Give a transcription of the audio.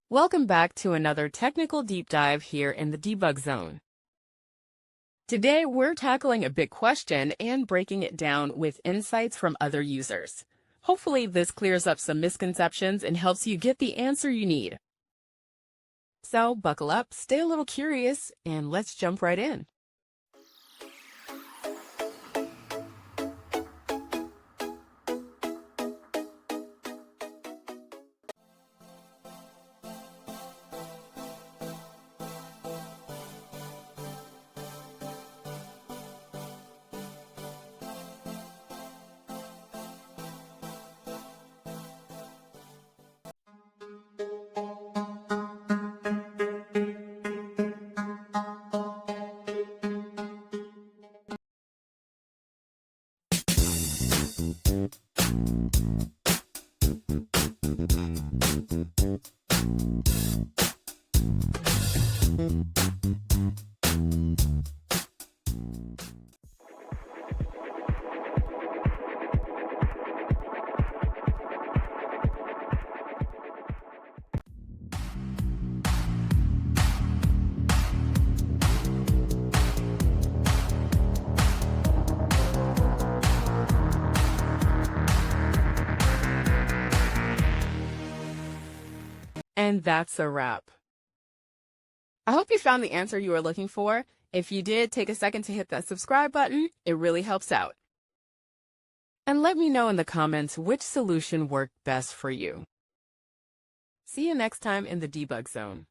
Welcome back to another technical deep dive here in the debug zone. Today, we're tackling a big question and breaking it down with insights from other users. Hopefully, this clears up some misconceptions and helps you get the answer you need. So, buckle up, stay a little curious, and let's jump right in. And that's a wrap. I hope you found the answer you were looking for. If you did, take a second to hit that subscribe button. It really helps out. And let me know in the comments which solution worked best for you. See you next time in the debug zone.